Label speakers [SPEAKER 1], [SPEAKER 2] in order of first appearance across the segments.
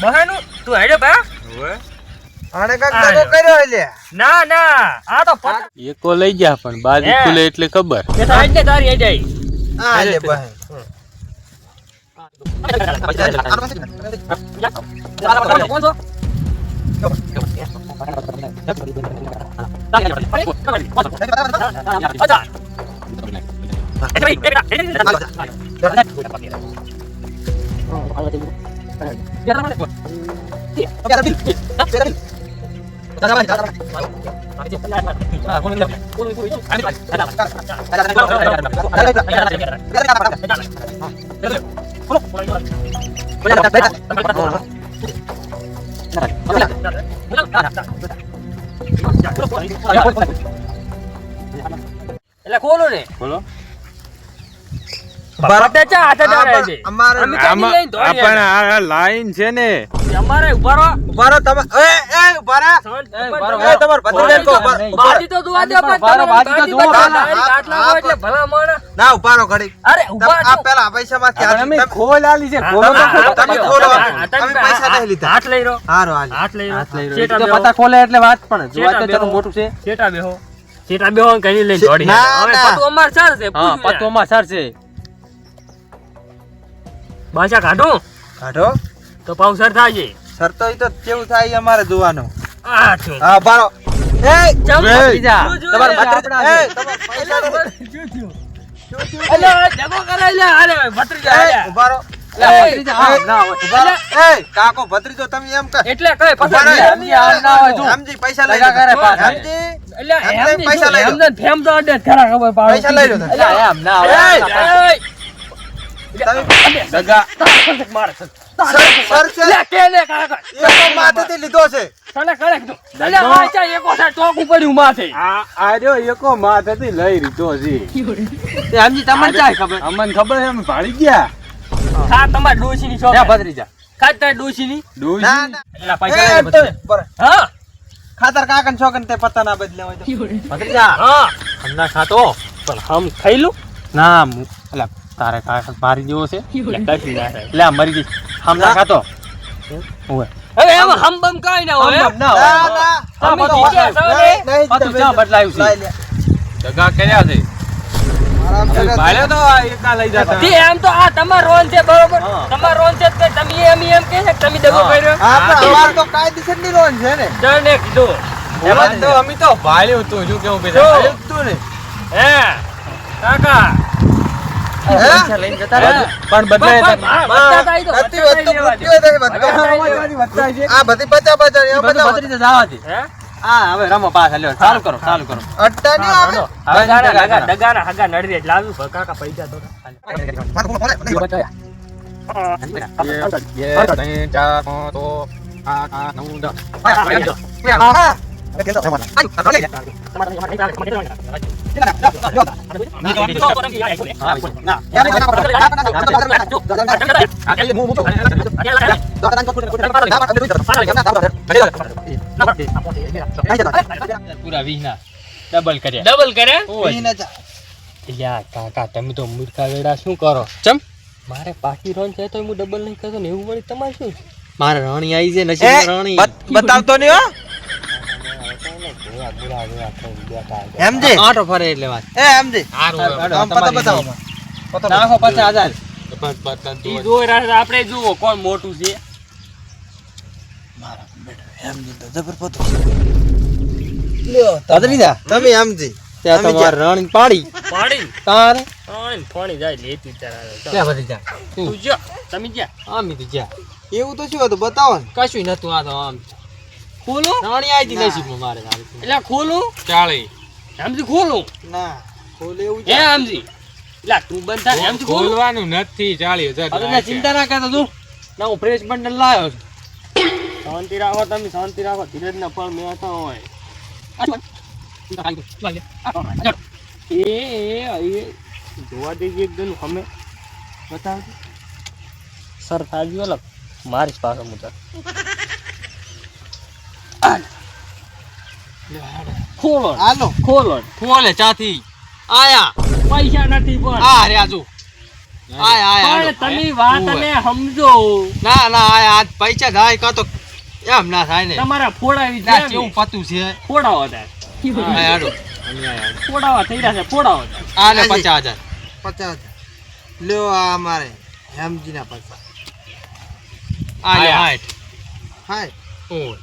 [SPEAKER 1] બહાનું તું હેડે બા
[SPEAKER 2] ઓય
[SPEAKER 3] આને કાક દગો કર્યો લે.
[SPEAKER 1] ના ના આ તો
[SPEAKER 2] એકો લઈ ગયા પણ બાજી ખુલે એટલે ખબર
[SPEAKER 1] એ તો હેડ ને તારી હેડ આઈ
[SPEAKER 3] આ લે બહે.
[SPEAKER 1] એટલે ખોલો ને
[SPEAKER 2] બોલો
[SPEAKER 1] બરાબર ચા હાથે ડાળે છે
[SPEAKER 3] અમારે
[SPEAKER 1] અમે ચાલી લઈને દોડી
[SPEAKER 2] પણ આ લાઈન છે ને
[SPEAKER 1] અમારે ઉભા રહો
[SPEAKER 3] ઉભારો તમે એ ઉભારા એ તમાર ભત્રીજાને કહો
[SPEAKER 1] બાજી તો દુવા દે પણ બાજી તો દુવા આટલા હોય એટલે ભલા માણા
[SPEAKER 3] ના ઉભારો ઘડી.
[SPEAKER 1] અરે ઉભા
[SPEAKER 3] આ પેલા પૈસા માંથી
[SPEAKER 2] અમે ખોલ આલી છે ખોલો
[SPEAKER 3] તમે ખોલો. અમે પૈસા નહીં લીધા.
[SPEAKER 1] હાથ લઈ રહ્યો
[SPEAKER 3] હારો હાલ.
[SPEAKER 1] હાથ લઈ
[SPEAKER 2] હાથ લઈ
[SPEAKER 1] રહ્યો
[SPEAKER 2] રહ્યો.
[SPEAKER 1] શેટા
[SPEAKER 2] તો
[SPEAKER 1] બેહો.
[SPEAKER 2] પતા ખોલે એટલે વાત પણ જોવા તો
[SPEAKER 1] શેટા
[SPEAKER 2] ચલો
[SPEAKER 1] બેહો.
[SPEAKER 2] મોટું છે
[SPEAKER 1] શેટા બેહો કઈ લઈને દોડી
[SPEAKER 3] ના,
[SPEAKER 1] હવે
[SPEAKER 3] ના.
[SPEAKER 1] પતું અમાર સર છે
[SPEAKER 2] હા પતોમાં સર છે
[SPEAKER 1] બાસા કાઢો
[SPEAKER 3] કાઢો
[SPEAKER 1] તો પાવ સર થાય છે
[SPEAKER 3] સર તો ઈ તો કેવું થાય અમારે જોવાનું.
[SPEAKER 1] આ છું
[SPEAKER 3] હા ઉભારો. એ
[SPEAKER 1] ચમ
[SPEAKER 2] બે.
[SPEAKER 1] બીજા
[SPEAKER 3] તમાર ભત્રીજા એ તમાર પૈસા
[SPEAKER 1] અલે જગો કરાઈ લે અરે ભત્રીજા
[SPEAKER 3] એ
[SPEAKER 1] આયા.
[SPEAKER 3] ઉભારો.
[SPEAKER 2] ભત્રીજા આમ ના હોય.
[SPEAKER 3] ઉભારો. એ કાકો ભત્રીજો તમે એમ કર.
[SPEAKER 1] એટલે કઈ
[SPEAKER 3] ઉભા રહો.
[SPEAKER 1] પસંદ
[SPEAKER 2] આમ ના હોય જો.
[SPEAKER 3] સમજી પૈસા લઈ
[SPEAKER 2] લગા કરે
[SPEAKER 3] લો.
[SPEAKER 2] પાછા.
[SPEAKER 3] સમજી
[SPEAKER 1] એટલે
[SPEAKER 3] એમ
[SPEAKER 1] એમ
[SPEAKER 3] નહીં, પૈસા લઈ લો.
[SPEAKER 1] એમને ફેમ તો અડે ખરા ખબર પાડો
[SPEAKER 3] પૈસા લઈ લો તમે.
[SPEAKER 2] એટલે આમ ના
[SPEAKER 3] એ,
[SPEAKER 2] હોય
[SPEAKER 3] તમે
[SPEAKER 2] દગા
[SPEAKER 1] મારે
[SPEAKER 3] સર છે
[SPEAKER 1] લે કે લે કાકા
[SPEAKER 3] એ તો માથેથી લીધો છે.
[SPEAKER 1] તને કરે કીધું એટલે આ ચા એકો સાઈડ ચોક ઉપર ઉભા છે
[SPEAKER 2] આ રહ્યો એકો માથેથી લઈ રીતો છે
[SPEAKER 1] તે સમજી તમને ચાય ખબર
[SPEAKER 2] અમને ખબર છે અમે ભાળી ગયા
[SPEAKER 1] ખા તમાર ડોશી ની શોખ
[SPEAKER 2] ક્યાં ભત્રીજા
[SPEAKER 1] ખા તાર ડોશી ની
[SPEAKER 2] ડોશી
[SPEAKER 3] ના ના
[SPEAKER 1] એટલે
[SPEAKER 3] એ
[SPEAKER 1] પૈસા
[SPEAKER 3] એમ તો બરાબર.
[SPEAKER 1] હા
[SPEAKER 3] ખાતર કાકન છોકન તે પત્તા ના બદલે હોય તો.
[SPEAKER 2] ભત્રીજા
[SPEAKER 1] હા હમણાં ખાતો પણ હમ ખાઈ લું
[SPEAKER 2] ના એટલે તારે કાકા મારી જેવો છે
[SPEAKER 1] એટલે કશું ના થાય
[SPEAKER 2] એટલે આ મરી ગઈ હમણાં ખાતો ઓય
[SPEAKER 1] હવે એમાં હમ બમ કાઈ ના હોય
[SPEAKER 2] હમ બમ ના
[SPEAKER 3] ના
[SPEAKER 2] હોય.
[SPEAKER 3] ના
[SPEAKER 1] તમે
[SPEAKER 3] તો
[SPEAKER 1] જીત્યા છો ને?
[SPEAKER 3] નહીં, નહીં
[SPEAKER 2] પાછું
[SPEAKER 3] તમે
[SPEAKER 2] ચા બદલાયું છે.
[SPEAKER 3] લઈ લે.
[SPEAKER 2] દગા કર્યા છે
[SPEAKER 3] આરામ છે ને.
[SPEAKER 2] ભાળ્યો તો આ એકા લઈ જતા
[SPEAKER 1] તે એમ તો આ તમાર રોન છે બરોબર
[SPEAKER 2] હા.
[SPEAKER 1] તમાર રોન છે તો તમે એમ કે છે કે તમે દગો
[SPEAKER 2] હા.
[SPEAKER 1] કર્યો
[SPEAKER 3] હા પણ અમાર તો કાયદેસર ની લોન છે ને.
[SPEAKER 1] જણને કીધું
[SPEAKER 2] એમાં તો અમે તો ભાળ્યું તું શું કેવું
[SPEAKER 1] જો.
[SPEAKER 2] પેલા
[SPEAKER 3] એવું જ તું ને.
[SPEAKER 1] હે કાકા
[SPEAKER 3] હે?
[SPEAKER 2] લઈને જતા રહ્યા. પણ બદલાય
[SPEAKER 1] બસ, બસ, વધતા જાય તો
[SPEAKER 3] બધી
[SPEAKER 1] વધતા
[SPEAKER 3] વસ્તુ
[SPEAKER 1] જાય
[SPEAKER 3] મૂકી હોય તો એ
[SPEAKER 1] વધતા
[SPEAKER 3] વધતા.
[SPEAKER 1] જાય.
[SPEAKER 3] આ બધી પચા પચા એ
[SPEAKER 2] બધું
[SPEAKER 3] બધા
[SPEAKER 2] ભત્રીજા જવા દે
[SPEAKER 1] હે
[SPEAKER 2] હા હવે રમો પાછા લ્યો ચાલુ કરો
[SPEAKER 3] અડ્ડા નહીં આવે.
[SPEAKER 2] હવે
[SPEAKER 1] દગાના હગા નડવી એટલે લાવ્યું પણ કાકા પૈસા તો
[SPEAKER 3] હા.
[SPEAKER 2] પૂરા 20 ના ડબલ કર્યા
[SPEAKER 1] ડબલ કરે
[SPEAKER 3] પીને જા.
[SPEAKER 1] યાર કાકા તમે તો મૂર્ખા વેડા શું કરો
[SPEAKER 2] ચમ
[SPEAKER 1] મારે પાકી રોન છે તો હું ડબલ નહીં કરતો ને એવું વળી તમારે શું
[SPEAKER 2] મારે રાણી આવી છે
[SPEAKER 3] એ,
[SPEAKER 2] નસીબ રાણી
[SPEAKER 3] બતાવતો નહીં હો. એમજી.
[SPEAKER 2] આટો ફરે એટલે વાત
[SPEAKER 3] એ એમજી. આમ પતા બતાવો મને. પતો
[SPEAKER 2] નાખો 50,000
[SPEAKER 1] ઈ જોઈ રહ્યા છે, આપણે જુઓ કોણ મોટું છે
[SPEAKER 3] એમજી તો જબર પતો. લ્યો
[SPEAKER 2] ભત્રીજા
[SPEAKER 3] તમે એમજી.
[SPEAKER 2] ત્યાં તમારે રાણી પાડી
[SPEAKER 1] પાડી
[SPEAKER 2] તારે
[SPEAKER 1] ફોણી જાય લેતી તારા
[SPEAKER 2] ક્યાં ભત્રીજા
[SPEAKER 1] તું જો તમે જ્યાં
[SPEAKER 2] આમ ઈ જ્યાં
[SPEAKER 3] એવું તો શું હતું બતાવો ને.
[SPEAKER 2] કશું નતું આ તો આમ
[SPEAKER 1] ખોલું
[SPEAKER 2] રાણી આવી હતી નસીબમાં મારે
[SPEAKER 1] એટલે ખોલું
[SPEAKER 2] 40
[SPEAKER 1] સમજી ખોલું
[SPEAKER 3] ના ખોલે એવું
[SPEAKER 1] હે
[SPEAKER 3] છે.
[SPEAKER 1] સમજી એટલે તું બંધ થાય સમજી ખોલું
[SPEAKER 2] ખોલવાનું નથી 40,000 હવે ચિંતા ના કરતો તું ના હું ફ્રેશ બંડલ લાવ્યો છું
[SPEAKER 1] શાંતિ રાખો તમે શાંતિ રાખો ધીરજ ના ફળ મેળવતા હોય એ જોવા દેજે એકદમ અમે બતાવજો સર થાજી અલગ મારી પાસે મુતા ખોલો
[SPEAKER 3] હાલો.
[SPEAKER 1] ખોલો
[SPEAKER 2] ખોલે ચાથી આયા
[SPEAKER 1] પૈસા નથી પણ
[SPEAKER 2] આ રે આજુ
[SPEAKER 1] પણ તમે વાત અને સમજો
[SPEAKER 2] ના ના આ પૈસા થાય કાં તો એમ ના થાય ને
[SPEAKER 1] તમારા ફોડાવી
[SPEAKER 2] ના કેવું પતું છે
[SPEAKER 1] ફોડાવો તાર
[SPEAKER 2] આ હાડો
[SPEAKER 1] ફોડાવા થઈ રહ્યા છે ફોડાવો
[SPEAKER 2] આ ને 50,000
[SPEAKER 3] 50 લ્યો આ અમારે હેમજીના પૈસા
[SPEAKER 2] આ લે 60
[SPEAKER 3] હાય
[SPEAKER 2] ઓય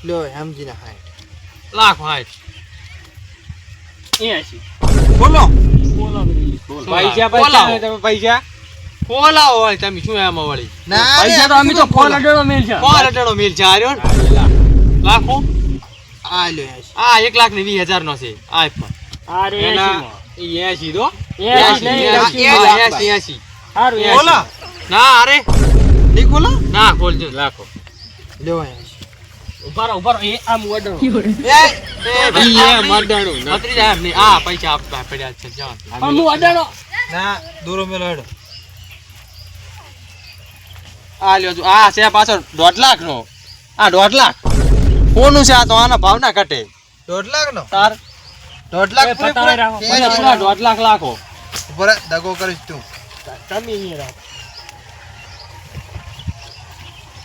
[SPEAKER 3] લ્યો હેમજીના હાય
[SPEAKER 2] લાખ 60
[SPEAKER 3] બોલો
[SPEAKER 2] પૈસા પૈસા તમે પૈસા ફોલા હોય તમે શું એમાં વળી
[SPEAKER 3] ના
[SPEAKER 1] પૈસા તો અમે તો ફોન અડેડો મેલ છે
[SPEAKER 2] કોણ અટણો મિલ છે આર્યો ને લાખો
[SPEAKER 3] આ લ્યો 80
[SPEAKER 2] આ 1,20,000 નો છે આ પણ
[SPEAKER 1] અરે
[SPEAKER 2] એના 80 દો 80
[SPEAKER 1] સારું
[SPEAKER 3] બોલો
[SPEAKER 2] ના અરે
[SPEAKER 3] ની બોલો
[SPEAKER 2] ના ખોલજો લાખો
[SPEAKER 3] લ્યો 80
[SPEAKER 1] ઉભા એ આમ અડડો
[SPEAKER 3] એ
[SPEAKER 2] ઈ એ મરદાણું નતરી જાય એમ નહીં આ પૈસા આપવા પડ્યા છે જાઓ
[SPEAKER 1] હું અડડો
[SPEAKER 3] ના દૂરો મેલો હેડો
[SPEAKER 2] આ લ્યો જો આ છે પાછળ 1.5 લાખ નો આ 1.5 લાખ કોનું છે આ તો આના ભાવ ના ઘટે
[SPEAKER 3] 1.5 લાખ નો
[SPEAKER 2] તાર
[SPEAKER 3] 1.5 લાખ પૂરે
[SPEAKER 1] પતાવી રાખો.
[SPEAKER 3] પૂરે
[SPEAKER 2] પૂરા 1.5 લાખ લાખો
[SPEAKER 3] ઉપર દગો કરીશ તું
[SPEAKER 1] તમે અહીંયા રાખો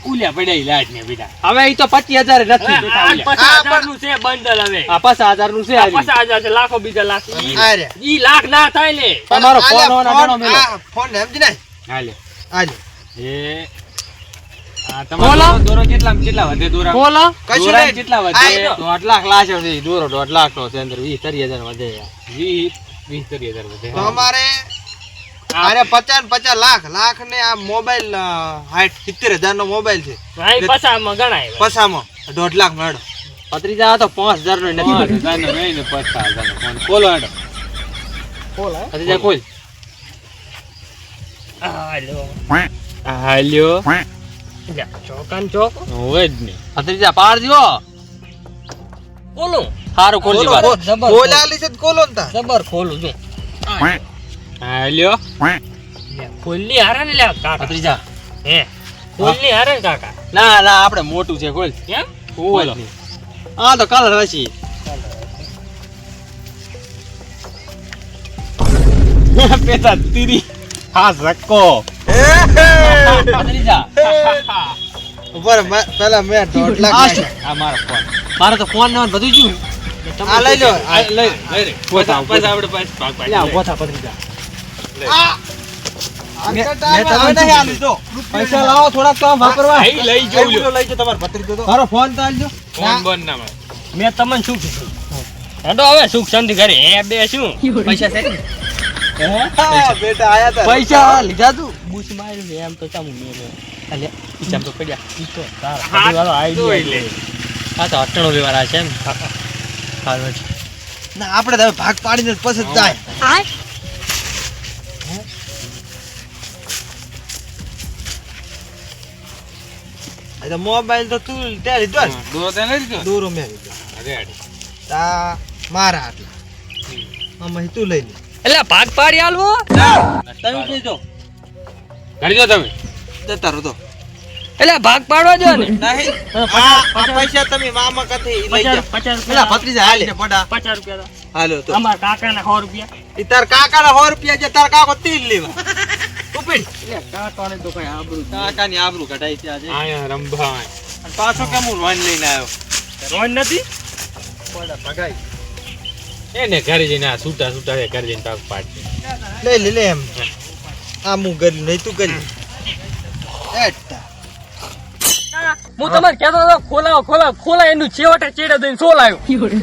[SPEAKER 1] ઉલ્યા પડ્યા લાટ ને બેટા
[SPEAKER 2] હવે ઈ તો 25,000 નથી
[SPEAKER 1] આ 50,000 નું છે બંડલ હવે
[SPEAKER 2] આ 50,000 નું છે
[SPEAKER 1] આ
[SPEAKER 2] આ
[SPEAKER 1] 50,000 છે લાખો બીજા લાખ
[SPEAKER 3] આ રે
[SPEAKER 1] ઈ લાખ ના થાય ને
[SPEAKER 2] તમારો
[SPEAKER 3] આ
[SPEAKER 2] ફોન
[SPEAKER 3] લે,
[SPEAKER 2] ઓન અડાડો મેલો
[SPEAKER 3] આ ફોન હેમજી નાય
[SPEAKER 2] હા લે
[SPEAKER 3] આ લે
[SPEAKER 2] એ આ તમારો દોરો કેટલા વધે દોરા
[SPEAKER 1] બોલો
[SPEAKER 3] કશું
[SPEAKER 2] દોરા
[SPEAKER 3] નહીં.
[SPEAKER 2] કેટલા
[SPEAKER 3] આ
[SPEAKER 2] વધે
[SPEAKER 3] ઈ
[SPEAKER 2] 1.5 લાખ લાશે છે દોરો 1.5 લાખ નો છે અંદર 20-30,000 વધે 20-30,000 વધે
[SPEAKER 3] તો અમારે અરે 50 લાખ ને આ મોબાઈલ 70,000 નો મોબાઈલ છે
[SPEAKER 1] ભાઈ પચામાં ગણાય
[SPEAKER 3] પસામાં 1.5 લાખ મેળો
[SPEAKER 2] પત્રીજા આ તો 5,000 નો નથી 5,000 નો નહીં ને 50,000 નો ફોન ખોલો હેડો
[SPEAKER 1] બોલ
[SPEAKER 2] પત્રીજા ખોલ
[SPEAKER 1] હાલો
[SPEAKER 2] હાલ્યો
[SPEAKER 1] ચોકાન ચોક
[SPEAKER 2] હોય જ નહીં પત્રીજા પાડ દીવો
[SPEAKER 1] બોલો
[SPEAKER 2] સારું ખોલજો બાર
[SPEAKER 1] જબર
[SPEAKER 3] બોલાલી છે કોલો ને તા
[SPEAKER 1] જબર ખોલું છું
[SPEAKER 2] હાલ્યો
[SPEAKER 1] ખોલી હારા ને લે કાકા
[SPEAKER 2] પત્રીજા
[SPEAKER 1] હે ખોલી હારે ને કાકા
[SPEAKER 2] ના ના આપણે મોટું છે ખોલ
[SPEAKER 1] કેમ
[SPEAKER 2] હોય જ નહીં આ તો કલર હશી પેતા તીરી હા રક્કો પત્રીજા
[SPEAKER 3] ઉપર પેલા મે 1.5 લાખ નાખ્યા.
[SPEAKER 2] આ મારો ફોન મારો તો ફોન ને બધું જ્યું
[SPEAKER 3] આ લઈ લો
[SPEAKER 2] આ લઈ લે પૈસા આપણે ભાગ પાડી ગોથા પત્રીજા
[SPEAKER 3] મેં તમે નહીં આલી જો
[SPEAKER 2] પૈસા લાવો થોડાક કામ વાપરવા
[SPEAKER 1] લઈ
[SPEAKER 3] લઈ જાઓ તમાર ભત્રીજો તો
[SPEAKER 2] મારો ફોન તો આલજો
[SPEAKER 1] ફોન બંધ ના મળે મેં તમને શું કીધું હેડો હવે સુખ શાંતિ કરી હે બે શું પૈસા છે
[SPEAKER 3] હા, બેટા આયા તા
[SPEAKER 2] પૈસા લીધા તું
[SPEAKER 1] બુશ માર્યું છે એમ તો ચામુ મેલે અલે ઈ ચામ તો પડ્યા ઈ તો
[SPEAKER 2] હા,
[SPEAKER 1] તારા વાળો આવી
[SPEAKER 2] જોઈ
[SPEAKER 1] ગયો
[SPEAKER 2] લે.
[SPEAKER 1] આ તો અટણો લેવાના છે એમ હાલો
[SPEAKER 3] ના આપણે તો હવે ભાગ પાડીને જ પછી જ જાય આ તો મોબાઈલ તો તું ત્યાં લીધો ને?
[SPEAKER 2] દૂરો તે લઈ લીધો
[SPEAKER 3] દૂરો મેં લીધો
[SPEAKER 2] અરે આડી
[SPEAKER 3] તા મારા આટલા આમાં તું લઈ લે
[SPEAKER 1] એટલે ભાગ પાડી આલવો
[SPEAKER 2] તમે કીધો ઘડી દો તમે
[SPEAKER 3] જતા રહો તો
[SPEAKER 1] એટલે ભાગ પાડવા જો ને
[SPEAKER 3] નહીં આ પૈસા તમે મામા કથે ઈ લઈ જા
[SPEAKER 1] 50
[SPEAKER 3] પેલા ભત્રીજા હાલે પડા
[SPEAKER 1] 50 રૂપિયા
[SPEAKER 3] હાલો તો
[SPEAKER 1] અમારા કાકાના 100 રૂપિયા
[SPEAKER 3] ઈ તાર કાકાના 100 રૂપિયા છે તાર કાકો 3 લેવા ઉપડી
[SPEAKER 1] એટલે કાકાને તો કઈ આબરૂ
[SPEAKER 2] કાકાની આબરૂ કઢાઈ છે આજે
[SPEAKER 1] આયા રંભાય
[SPEAKER 2] અને પાછો કેમ હું રોન લઈને આવ્યો
[SPEAKER 1] રોન નથી
[SPEAKER 3] પડા ભગાઈ
[SPEAKER 2] એને ઘરે જઈને આ છૂટા છૂટા ઘરે જઈને પાક પાડશે
[SPEAKER 3] લઈ લે એમ આ હું કરી નહીં તું કરી એટા
[SPEAKER 1] હું તમારે કહેતો હતો ખોલાવ એનું છેવટે ચેડે દઈને સોલાયો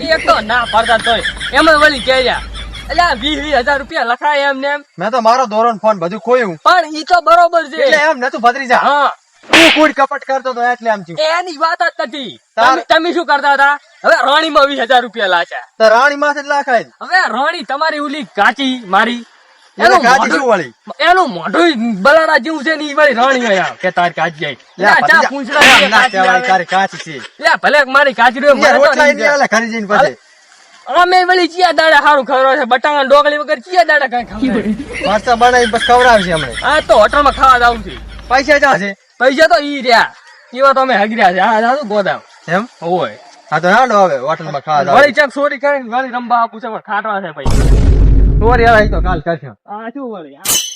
[SPEAKER 1] એક તો ના પડતા તોય એમાં વળી કહે જા એટલે આ 20,000 રૂપિયા લખાય એમ ને એમ
[SPEAKER 3] મેં તો મારો ધોરણ ફોન બધું ખોયું
[SPEAKER 1] પણ ઈ તો બરોબર છે
[SPEAKER 3] એટલે એમ નતું ભત્રીજા
[SPEAKER 1] હા
[SPEAKER 3] તું કૂડ કપટ કરતો તો એટલે આમ થયું
[SPEAKER 1] એની વાત જ નથી
[SPEAKER 3] તાર-
[SPEAKER 1] તમે શું કરતા હતા હવે રાણીમાં 20,000 રૂપિયા લાચ્યા
[SPEAKER 3] તો રાણી માથે જ લાખાય ને.
[SPEAKER 1] હવે રાણી તમારી ઓલી કાચી મારી
[SPEAKER 3] એટલે ગાડી શું વળી
[SPEAKER 1] એનું મોઢું બલાડા જેવું છે ને ઈ વળી રાણી આયા કે તાર કાચી આઈ
[SPEAKER 3] લે
[SPEAKER 1] ચા
[SPEAKER 3] ભત્રીજા,
[SPEAKER 1] પૂંછડા
[SPEAKER 3] એમ
[SPEAKER 1] છે,
[SPEAKER 3] ના
[SPEAKER 1] કાચી
[SPEAKER 3] કહેવાય,
[SPEAKER 1] આવે.
[SPEAKER 3] તારી કાચી છે
[SPEAKER 1] લે ભલે મારી કાચી રહ્યો
[SPEAKER 3] યાર,
[SPEAKER 1] મને તો
[SPEAKER 3] રોટલા
[SPEAKER 1] નહીં
[SPEAKER 3] ઈ નહીં આલે ઘરે જઈને પછી
[SPEAKER 1] અમે વળી ચિયા દાડા સારું ખવડાવે છે બટાકા ડોગળી વગર ચિયા દાડા કઈ ખવડાવે
[SPEAKER 3] મરચાં બનાવીને પછી ખવડાવશે હમણાં
[SPEAKER 1] આ તો હોટલમાં ખાવા જાવું છે
[SPEAKER 3] પૈસા જા છે
[SPEAKER 1] પૈસા તો ઈ રહ્યા એવા તો અમે હગર્યા છે આ જાતું ગોદામ
[SPEAKER 3] એમ
[SPEAKER 1] હોય
[SPEAKER 3] હા તો હાલો હવે હોટલમાં ખાવા જાવ
[SPEAKER 1] વળી ચક ચોરી કરીને વળી રંબા આપું છે પણ ખાટવા છે ભાઈ
[SPEAKER 2] સોરી હવે ઈ તો કાલ કરશે
[SPEAKER 1] આ શું વળી આ